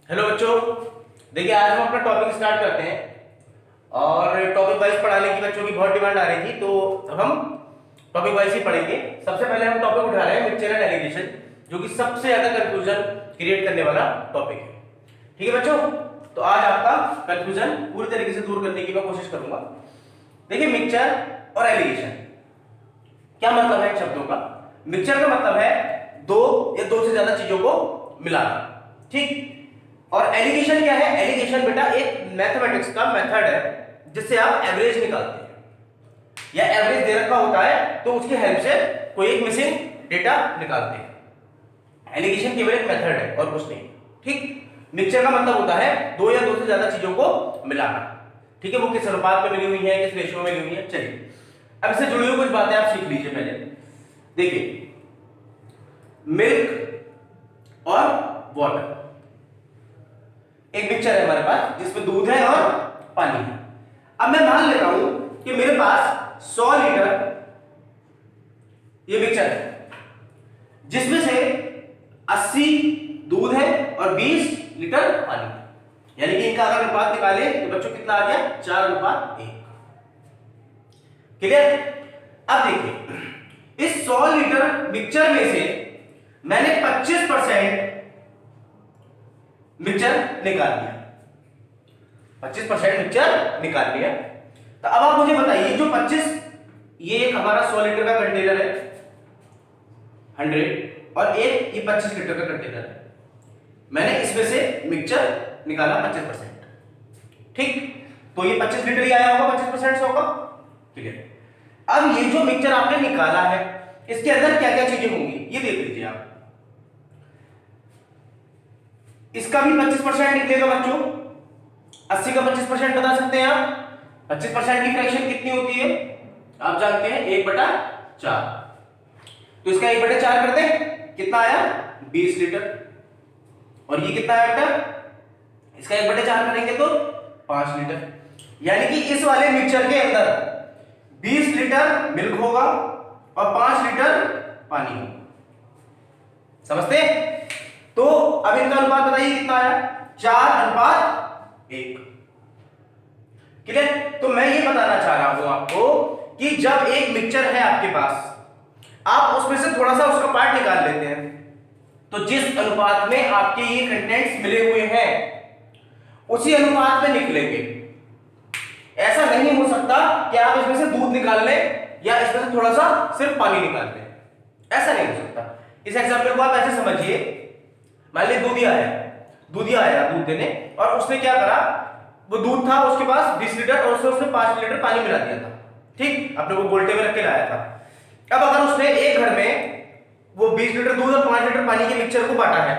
Hello बच्चों, देखिए आज हम अपना टॉपिक स्टार्ट करते हैं और टॉपिक वाइज पढ़ाने की बच्चों की बहुत डिमांड आ रही थी, तो अब हम टॉपिक वाइज ही पढ़ेंगे। सबसे पहले हम टॉपिक उठा रहे हैं मिक्सचर एंड एलिगेशन, जो कि सबसे ज्यादा कंफ्यूजन क्रिएट करने वाला टॉपिक है। ठीक है बच्चों, तो आज आपका कंफ्यूजन पूरी तरीके से दूर करने की मैं कोशिश करूंगा। देखिए मिक्सचर और एलिगेशन क्या मतलब है इन शब्दों का। मिक्सचर का मतलब है दो या दो से ज्यादा चीजों को मिलाना, ठीक। और एलिगेशन क्या है? एलिगेशन बेटा एक मैथमेटिक्स का मेथड है जिससे आप एवरेज निकालते हैं या एवरेज दे रखा होता है तो उसकी हेल्प से कोई एक मिसिंग डेटा निकालते हैं। एलिगेशन केवल एक मेथड है और कुछ नहीं, ठीक। मिक्सचर का मतलब होता है दो या दो से ज्यादा चीजों को मिलाना, ठीक है। वो किस अनुपात में मिली हुई है, किस रेशियो में मिली हुई है। चलिए अब इससे जुड़ी हुई कुछ बातें आप सीख लीजिए। पहले देखिए मिल्क और वाटर, एक मिक्सचर है हमारे पास जिसमें दूध है और पानी है। अब मैं मान लेता हूं कि मेरे पास 100 लीटर ये मिक्सचर है जिसमें से 80 दूध है और 20 लीटर पानी है, यानी कि इनका अगर अनुपात निकाले तो बच्चों कितना आ गया? 4:1। क्लियर? अब देखिए इस 100 लीटर मिक्सचर में से मैंने 25% मिक्सचर निकाल लिया, 25% मिक्सचर निकाल लिया। तो अब आप मुझे बताइए जो 25, ये एक हमारा 100 लीटर का कंटेनर है 100, और एक ये 25 लीटर का कंटेनर है। मैंने इसमें से मिक्सचर निकाला 25%, ठीक। तो ये 25 लीटर ही आया होगा 25% 100 का। क्लियर? अब ये जो मिक्सचर आपने निकाला है इसके अंदर क्या क्या चीजें होंगी ये देख लीजिए आप। इसका भी 25% निकलेगा बच्चों। 80 का 25% बता सकते हैं आप? 25% की फ्रैक्शन कितनी होती है आप जानते हैं? 1/4। तो इसका 1/4 कर दें, कितना आया? 20 लीटर। और ये कितना आया बेटा? इसका 1/4 करेंगे तो 5 लीटर। यानी कि इस वाले मिक्सचर के अंदर 20 लीटर मिल्क होगा और 5 लीटर पानी होगा। समझते हैं? तो अब इनका अनुपात बताइए कितना आया? 4:1। क्लियर? तो मैं ये बताना चाह रहा हूं आपको कि जब एक मिक्सचर है आपके पास, आप उसमें से थोड़ा सा उसका पार्ट निकाल लेते हैं, तो जिस अनुपात में आपके ये कंटेंट्स मिले हुए हैं उसी अनुपात में निकलेंगे। ऐसा नहीं हो सकता कि आप इसमें से दूध निकाल लें या इसमें से थोड़ा सा सिर्फ पानी निकाल लें, ऐसा नहीं हो सकता। इस एग्जांपल को आप ऐसे समझिए, मान लीजिए दूधिया आया दूध देने, और उसने क्या करा, वो दूध था उसके पास 20 लीटर और उसने 5 लीटर पानी मिला दिया था, ठीक। अपने वो गोल्टे में रख के लाया था। अब अगर उसने एक घर में वो 20 लीटर दूध और 5 लीटर पानी के मिक्सचर को बांटा है,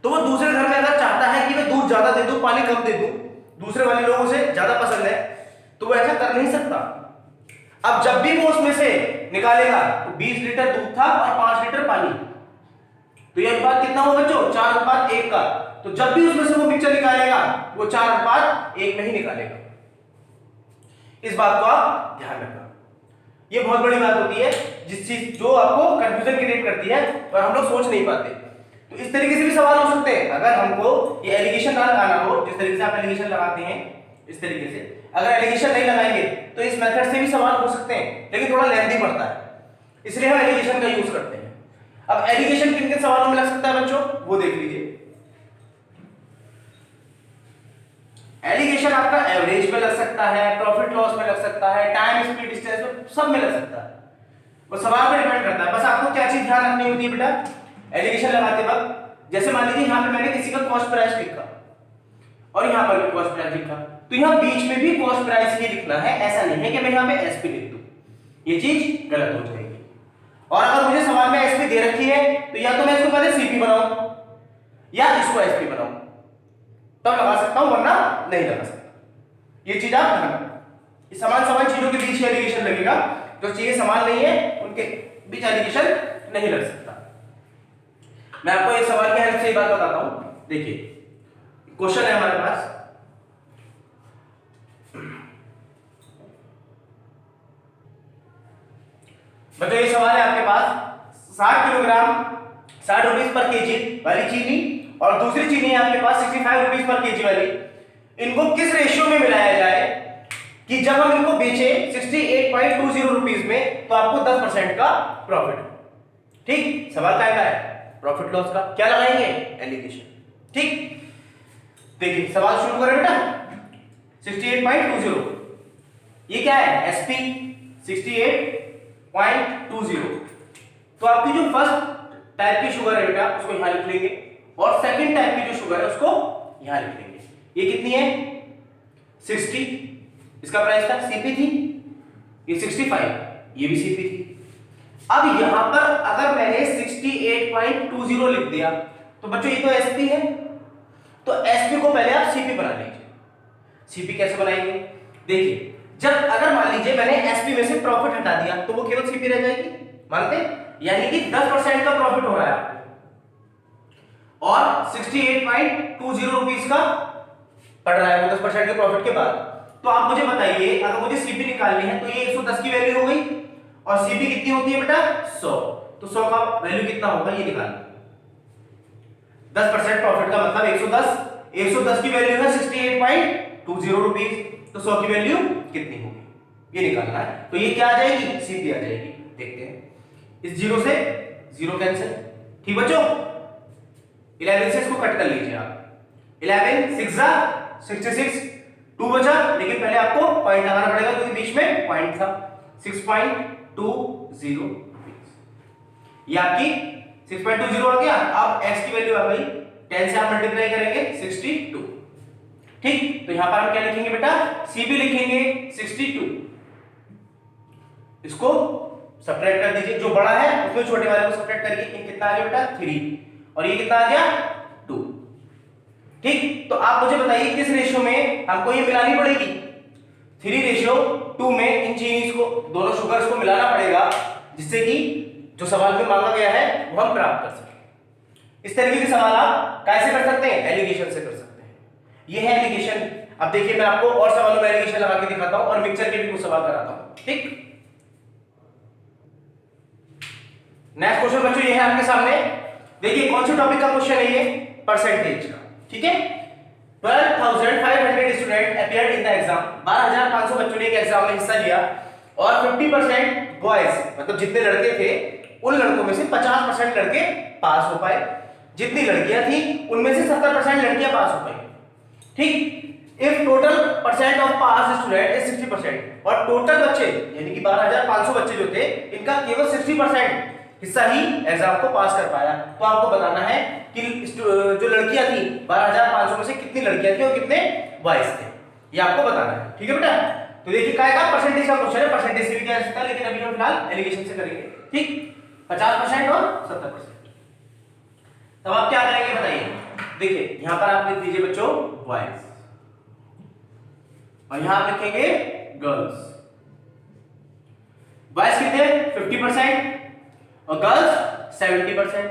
तो वो दूसरे घर में अगर चाहता है कि मैं दूध ज्यादा दे दूं पानी कम दे दूं, दूसरे वाले लोगों से ज्यादा पसंद है, तो वो ऐसा कर नहीं सकता। अब जब भी वो उसमें से निकालेगा तो 20 लीटर दूध था और 5 लीटर पानी, तो ये अनुपात कितना होगा बच्चों? 4:1 का। तो जब भी उसमें से वो मिक्सचर निकालेगा वो 4:1 में ही निकालेगा। इस बात को आप ध्यान रखना, ये बहुत बड़ी बात होती है जिस चीज जो आपको कंफ्यूजन क्रिएट करती है और हम लोग सोच नहीं पाते। तो इस तरीके से भी सवाल हो सकते हैं। अगर हमको ये एलिगेशन ना लगाना हो, जिस तरीके से आप एलिगेशन लगाते हैं इस तरीके से, अगर एलिगेशन नहीं लगाएंगे तो इस मेथड से भी सवाल हो सकते हैं, लेकिन थोड़ा लेंथी पड़ता है, इसलिए हम एलिगेशन का यूज करते हैं। अब एलिगेशन किन किन सवालों में लग सकता है बच्चों, वो देख लीजिए। एलिगेशन आपका एवरेज में लग सकता है, प्रॉफिट लॉस में लग सकता है, टाइम स्पीड डिस्टेंस में, सब में लग सकता है। वो सवाल पर डिपेंड करता है। बस आपको क्या चीज ध्यान रखनी होती है बेटा एलिगेशन लगाते वक्त, जैसे मान लीजिए यहां पे मैंने किसी का कॉस्ट प्राइस लिखा और यहां पर भी कॉस्ट प्राइस लिखा, तो यहां बीच में भी कॉस्ट प्राइस ही लिखना है। ऐसा नहीं है कि मैं यहां पे एसपी लिख दूं, ये चीज गलत हो जाएगी। और अगर मुझे सवाल में एसपी दे रखी है तो या तो मैं इसको पहले सीपी बनाऊं या इसको एसपी बनाऊं, तब लगा सकता हूं, वरना नहीं लगा सकता। ये चीज आप ध्यान रखना। समान समान चीजों के बीच एलिगेशन लगेगा, जो चीजें समान नहीं है उनके बीच एलिगेशन नहीं लग सकता। मैं आपको एक सवाल की हेल्प से ये बात बताता हूं। देखिए क्वेश्चन है हमारे पास, बच्चों ये सवाल है आपके पास 60 किलोग्राम 60 रुपीज पर केजी वाली चीनी और दूसरी चीनी है आपके पास 65 रुपीज पर केजी वाली, इनको किस रेशियो में मिलाया जाए कि जब हम इनको बेचे 68.20 रुपीज में तो आपको 10% का प्रॉफिट हो। ठीक, सवाल क्या है? प्रॉफिट लॉस का। क्या लगाएंगे? एलिगेशन। ठीक, देखिए सवाल शुरू करें बेटा। 68.20 ये क्या है? एसपी 68.20। तो आपकी जो फर्स्ट टाइप की शुगर है बेटा उसको यहां लिख लेंगे और सेकंड टाइप की जो शुगर है उसको यहां लिख लेंगे। ये कितनी है? 60, इसका प्राइस था, सीपी थी। ये 65, ये भी सीपी थी। अब यहां पर अगर मैंने 68.20 लिख दिया तो बच्चों ये तो एसपी है, तो एसपी को पहले आप सीपी बना लीजिए। सीपी कैसे बनाएंगे? देखिए, जब अगर मान लीजिए मैंने एसपी में से प्रॉफिट हटा दिया तो वो केवल सीपी रह जाएगी, मानते? यानी कि 10% का प्रॉफिट हो रहा है आपको और 68.20 रुपीस का पड़ रहा है वो 10% के प्रॉफिट के बाद। तो आप मुझे बताइए, अगर मुझे सीपी निकालनी है तो ये 110 की वैल्यू हो गई और सीपी कितनी होती है बेटा? 100। तो 100 का वैल्यू कितना होगा ये निकालना। 10% प्रॉफिट का मतलब 110। 110 की वैल्यू है 68.20 रुपीस, तो 100 की वैल्यू कितनी होगी ये निकालना है। तो ये क्या आ जाएगी? सीपी आ जाएगी। देखते हैं, इस जीरो से जीरो कैंसिल। ठीक बच्चों, 11 से इसको कट कर लीजिए आप। 11 6 66, 2 बचा, लेकिन पहले आपको पॉइंट लगाना पड़ेगा क्योंकि बीच में पॉइंट था। 6.20 रुपीस, ये आपकी 6.20 आ गया। अब x की वैल्यू आ गई, 10 से आप मल्टीप्लाई करेंगे 62। ठीक, तो यहां पर हम क्या लिखेंगे बेटा? सीपी लिखेंगे 62। इसको सब्ट्रैक्ट कर दीजिए, जो बड़ा है उसमें छोटे वाले को सब्ट्रैक्ट करिए। ये कितना आ गया बेटा? 3 और ये कितना आ गया? 2। ठीक, तो आप मुझे बताइए किस रेशियो में हमको ये मिलानी पड़ेगी? 3:2 में इन चीनीज को, दोनों शुगर्स को मिलाना पड़ेगा जिससे कि जो सवाल में मांगा गया है वो हम प्राप्त कर सकें। इस तरीके के सवाल आप कैसे कर सकते हैं? एलिगेशन से कर सकते हैं। ये है एलिगेशन। अब देखिए मैं आपको और सवालों में एलिगेशन लगा के दिखाता हूं और मिक्सचर के भी कुछ सवाल कराता हूं। ठीक, नेक्स्ट क्वेश्चन बच्चों ये है आपके सामने। देखिए कौन से टॉपिक का क्वेश्चन है ये? परसेंटेज का। ठीक है, 12,500 student appeared in the exam. 12,500 बच्चों ने एक एग्जाम में हिस्सा लिया और 50% बॉयज, मतलब जितने लड़के थे उन लड़कों में से 50% लड़के पास हो पाए। जितनी लड़कियां थी उनमें से 70% लड़कियां पास हो पाई। ठीक, if total percent of pass student is 60% और टोटल बच्चे यानी कि 12,500 बच्चे जो थे इनका केवल 60% हिस्सा ही एग्जाम को पास कर पाया। तो आपको बताना है कि जो लड़कियां थी 12,500 में से कितनी लड़कियां थी और कितने बॉयज थे, ये आपको बताना है। ठीक है बेटा, तो देखिए क्या है, परसेंटेज का क्वेश्चन है, परसेंटेज से भी किया जा सकता है, लेकिन अभी हम फिलहाल एलिगेशन से करेंगे। ठीक, 50% और 70%। तब आप क्या करेंगे बताइए? देखिए यहां पर आप लिख दीजिए बच्चों बॉयज और यहां आप लिखेंगे गर्ल्स। बॉयज कितने? 50% और गर्ल्स 70%।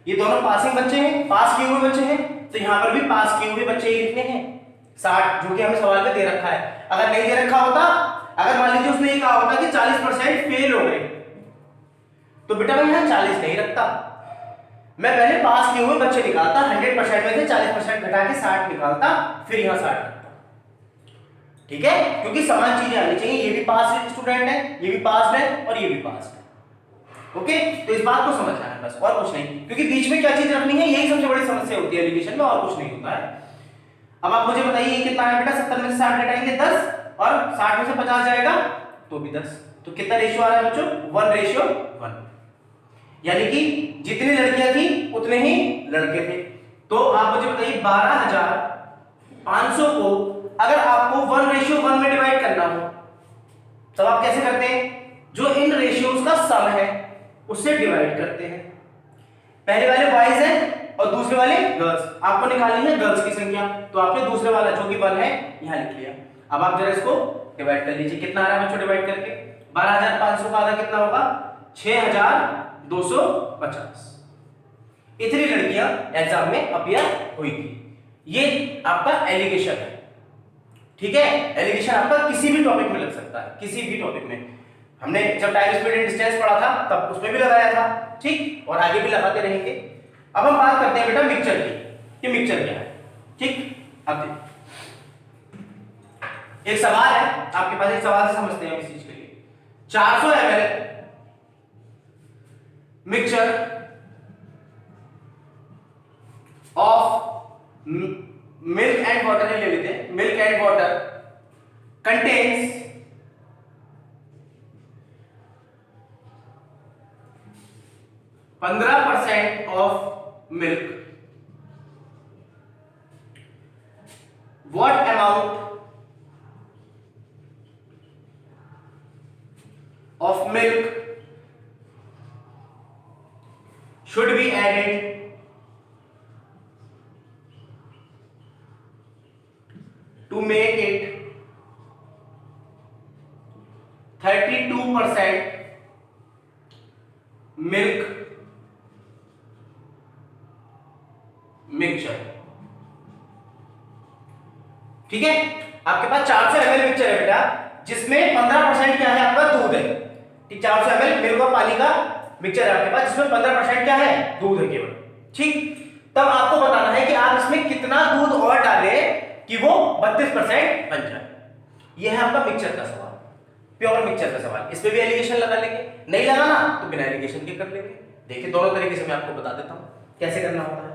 ये दोनों पासिंग बच्चे हैं, पास किए हुए बच्चे हैं, तो यहां पर भी पास किए हुए बच्चे ही लिखने हैं 60, जो कि हमें सवाल में दे रखा है। अगर नहीं दे रखा होता, अगर मान लीजिए उसने ये कहा होता कि 40% फेल हो गए, तो बेटा मैं यहां 40 नहीं रखता, मैं पहले पास किए हुए बच्चे निकालता, 100% में से 40% घटा के 60 निकालता, फिर यहां 60 रखता। ठीक है, क्योंकि समान चीजें आनी चाहिए। ये भी पास स्टूडेंट है, ये भी पास है और ये भी पास है। ओके, तो इस बात को समझना है बस, और कुछ नहीं, क्योंकि बीच में क्या चीज रखनी है यही सबसे बड़ी समस्या होती है एलिगेशन में, और कुछ नहीं होता है। अब आप मुझे बताइए कितना है बेटा? 70 में से 60 घटाएंगे 10 और 60 में से 50 जाएगा तो भी 10। तो कितना रेशियो आ रहा है बच्चों? 1:1। यानी कि जितनी लड़कियां थी उतने ही लड़के थे। तो आप मुझे बताइए 12,500 को अगर आपको 1:1 में डिवाइड करना हो तब आप कैसे करते हैं? जो इन रेशियोज का सम है उससे डिवाइड करते हैं। पहले वाले बॉयज हैं और दूसरे वाले गर्ल्स, आपको निकालनी है गर्ल्स की संख्या, तो आपने दूसरे वाला जो कि 1 है यहां लिख लिया। अब आप जरा इसको डिवाइड कर लीजिए, कितना आ रहा है बच्चों डिवाइड करके? 12,500 का आधा कितना होगा? 6,250। इतनी लड़कियां एग्जाम में अपीयर हुई थी। ये आपका एलिगेशन है। ठीक है, एलिगेशन आपका किसी भी टॉपिक में लग सकता है, किसी भी टॉपिक में। हमने जब टाइम स्पीड एंड डिस्टेंस पढ़ा था तब उसमें भी लगाया था। ठीक, और आगे भी लगाते रहेंगे। अब हम बात करते हैं बेटा मिक्सचर की। कि मिक्सचर क्या है। ठीक, अब देखिए एक सवाल है आपके पास, एक सवाल से समझते हैं इस चीज के लिए। 400 ml mixture of milk and water ले लेते हैं, milk and water contains 15% of milk. What amount of milk should be added to make it 32% milk mixture? ठीक है, आपके पास 400 ml मिक्सचर है बेटा, जिसमें 15% क्या है आपका दूध है। ठीक, 400 ml मिल्क और पानी का मिक्सचर है आपके पास, जिसमें 15% क्या है, दूध है केवल। ठीक, तब आपको बताना है कि आप इसमें कितना दूध और डालें कि वो 32% बन जाए। यह है आपका मिक्सचर का सवाल, प्योर मिक्सचर का सवाल। इस पे भी एलिगेशन लगा लेंगे, नहीं लगाना तो बिना एलिगेशन के कर लेंगे। देखिए दोनों तरीके से मैं आपको बता देता हूं कैसे करना होता है।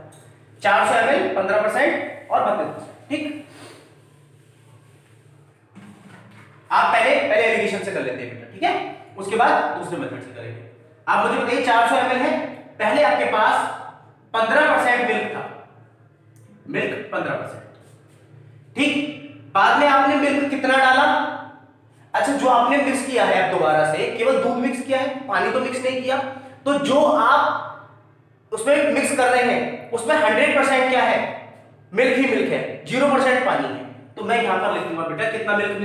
400 ml 15% और 32%। ठीक, आप पहले एलिगेशन से कर लेते हैं बेटा, ठीक है, उसके बाद दूसरे मेथड से करेंगे। आप मुझे बताइए 400 ml है, पहले आपके पास 15% मिल्क था, मिल्क 15%। ठीक, बाद में आपने मिल्क कितना डाला? अच्छा, जो आपने मिक्स किया है अब दोबारा से केवल दूध मिक्स किया है, पानी तो मिक्स नहीं किया। तो जो आप उसमें मिक्स कर रहे हैं उसमें 100% क्या है, मिल्क ही मिल्क है, 0% पानी है। तो मैं यहां पर लिख दूंगा बेटा कितना मिल्क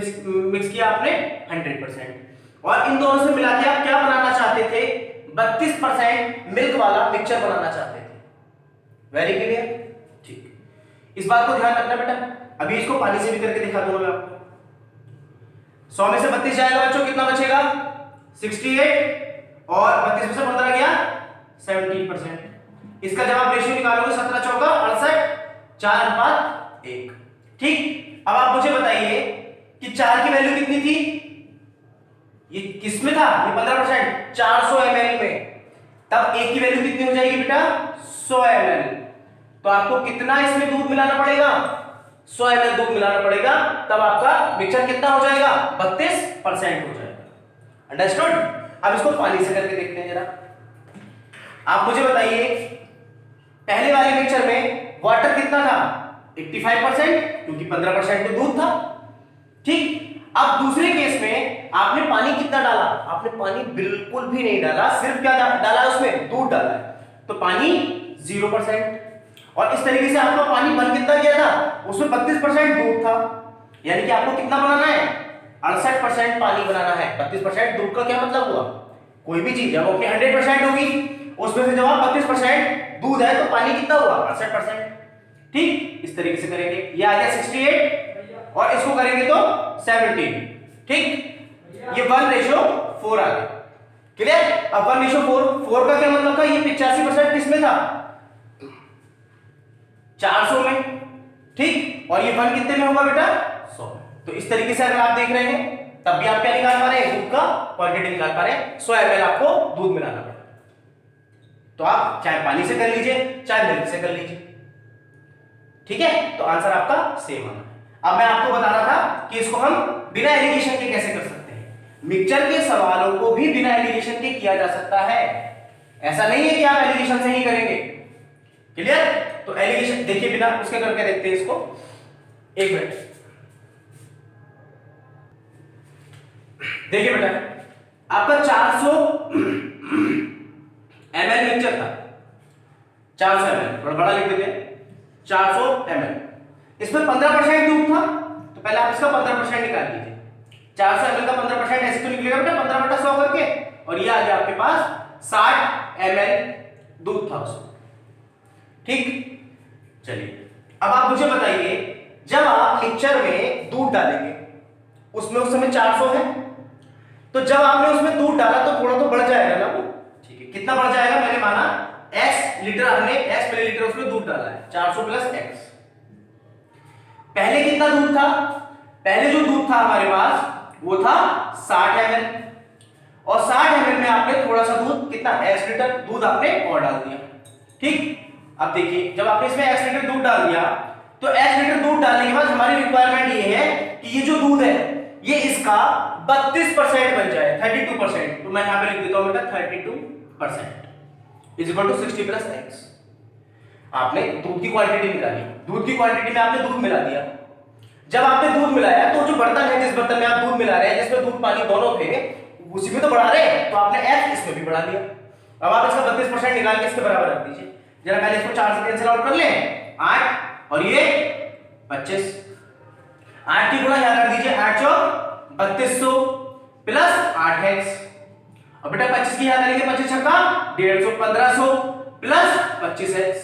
मिक्स किया आपने, 100%। और इन दोनों से मिला के आप क्या बनाना चाहते थे, 32% मिल्क वाला मिक्सचर बनाना चाहते थे। Very clear? ठीक, इस बात को ध्यान रखना बेटा। अभी इसको पानी से भी करके दिखा दूंगा मैं आपको। 100 में से 32 जाएगा बच्चों, कितना बचेगा, 68, और 32 में से 15 गया 17%। इसका जवाब रेशियो निकालोगे 17 चौका 68, 4:1। ठीक, अब आप मुझे बताइए कि 4 की वैल्यू कितनी थी, ये किसमें था, ये 15%, 400 ml में। तब एक की वैल्यू कितनी हो जाएगी बेटा, 100 ml। तो आपको कितना इसमें दूध मिलाना पड़ेगा, 100 ml दूध मिलाना पड़ेगा, तब आपका मिक्सचर कितना हो जाएगा, 32% हो जाएगा। अंडरस्टूड? अब इसको पानी से करके देखते हैं जरा। आप मुझे बताइए पहले वाले मिक्सचर में वाटर कितना था, 85%, क्योंकि 15% तो दूध था। ठीक, अब दूसरे केस में आपने पानी कितना डाला, आपने पानी बिल्कुल भी नहीं डाला, सिर्फ क्या डाला उसमें, दूध डाला है, तो पानी 0%। और इस तरीके से आपका पानी बन कितना गया था, उसमें 32% दूध था, यानी कि आपको कितना बनाना है, 68% पानी बनाना है। 32% दूध का क्या मतलब हुआ, कोई भी चीज जब अपनी 100% होगी उसमें से जब 32% दूध है तो पानी कितना हुआ, 68%। ठीक, इस तरीके से करेंगे, ये आ गया 68 और इसको करेंगे तो 17। ठीक, ये 1:4 आ गया। क्लियर? अब 1:4 का क्या मतलब था, ये 85% किसमें था, 400 में। ठीक, और ये 1 कितने में होगा बेटा, 100 में। तो इस तरीके से अगर आप देख रहे हैं तब भी आप क्या निकाल पा रहे हैं, दूध का क्वांटिटी निकाल पा रहे हैं। 100 ml आपको दूध मिलाना पड़ेगा। तो आप चाहे पानी से कर लीजिए चाहे मिल्क से कर लीजिए। ठीक है, तो आंसर आपका सेम आना है। अब मैं आपको बता रहा था कि इसको हम बिना एलिगेशन के कैसे कर सकते हैं। मिक्सचर के सवालों को भी बिना एलिगेशन के किया जा सकता है, ऐसा नहीं है कि आप एलिगेशन से ही करेंगे। क्लियर? तो एलिगेशन देखिए बिना उसके करके देखते हैं इसको, एक मिनट। देखिए बेटा, आपका 400 ml मिक्सचर था, 400 ml, थोड़ा बड़ा लिख देते हैं, 400 ml। इसमें 15% दूध था, तो पहले आप इसका 15% निकाल लीजिए। 400 ml का 15% ऐसे तो निकलेगा बेटा 15/100 करके, और ये आ गया आपके पास 60 ml दूध था उसमें। ठीक, चलिए अब आप मुझे बताइए, जब आप मिक्सचर में दूध डालेंगे, उसमें उस समय 400 है, तो जब आपने उसमें दूध डाला तो थोड़ा तो बढ़ जाएगा ना वो। ठीक है, कितना बढ़ जाएगा, मैंने माना x लीटर, हमने x मिलीलीटर उसमें दूध डाला है, 400 प्लस x। पहले कितना दूध था? पहले जो दूध था हमारे पास वो था 60 ml, और 60 ml में आपने थोड़ा सा दूध, कितना, x लीटर दूध आपने और डाल दिया। ठीक, अब देखिए जब आपने इसमें x लीटर दूध डाल दिया तो x लीटर दूध डालने के बाद हमारी रिक्वायरमेंट ये है कि ये जो दूध है ये इसका 32% बन जाए, 32%। तो मैं यहां पे लिख देता हूं बेटा 32% is equal to 60 plus x। आपने दूध की क्वांटिटी निकाली, दूध की क्वांटिटी में आपने दूध मिला दिया। जब आपने दूध मिलाया तो जो बर्तन है, जिस बर्तन में आप दूध मिला रहे हैं, जिसमें दूध पानी दोनों थे, उसी में तो बढ़ा रहे हैं, तो आपने f इसमें भी बढ़ा दिया। अब आप इसका 32% निकाल के इसके बराबर रख दीजिए। जरा पहले इसको 4 से कैंसिल आउट कर लें, 8 और ये 25। 8 की गुणा यहां कर दीजिए, 8 चौक 3200 प्लस 8x। अब बेटा 25 की यहां करेंगे, 25 छक्का 150, 1500 प्लस 25x।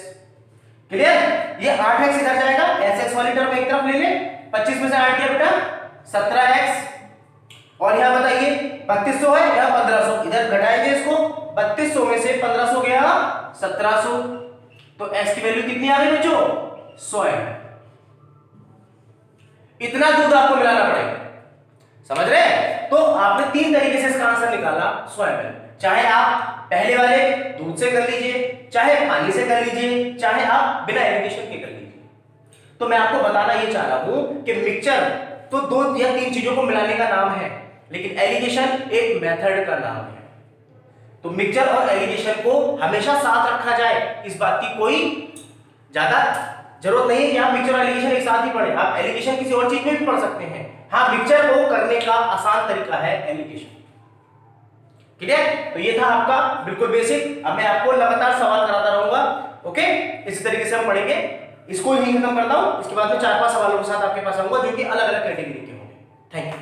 क्लियर? ये 8x इधर जाएगा, sx वाली टर्म एक तरफ ले ले, 25 में से 8 गया बेटा 17x, और यहां बताइए 3200 है या 1500, इधर घटाएंगे इसको, 3200 में से 1500 गया 1700, तो x की वैल्यू कितनी आ गई बच्चों? 100 है। इतना दूध आपको मिलाना पड़ेगा, समझ रहे हैं? तो आपने 3 तरीके से इसका आंसर निकाला 100 ml। चाहे आप पहले वाले दूध से कर लीजिए, चाहे पानी से कर लीजिए, चाहे आप बिना एलिगेशन के कर लीजिए। तो मैं आपको बताना ये चाह रहा हूं कि मिक्सचर तो 2 या 3 चीजों को मिलाने का नाम है, लेकिन एलिगेशन एक मेथड का नाम है। तो मिक्सचर और एलिगेशन को हमेशा साथ रखा जाए, इस बात की कोई ज्यादा जरूरत नहीं है कि आप मिक्सचर और एलिगेशन एक साथ ही पढ़ें। आप एलिगेशन किसी और चीज में भी पढ़ सकते हैं। हाँ, मिक्सचर को करने का आसान तरीका है एलिगेशन। क्लियर? तो ये था आपका बिल्कुल बेसिक। अब मैं आपको लगातार सवाल कराता रहूंगा, ओके? इसी तरीके से हम पढ़ेंगे। इसको ही खत्म करता हूं, इसके बाद में 4-5 सवालों के साथ आपके पास आऊंगा जो कि अलग अलग कैटेगरी के होंगे। Thank you.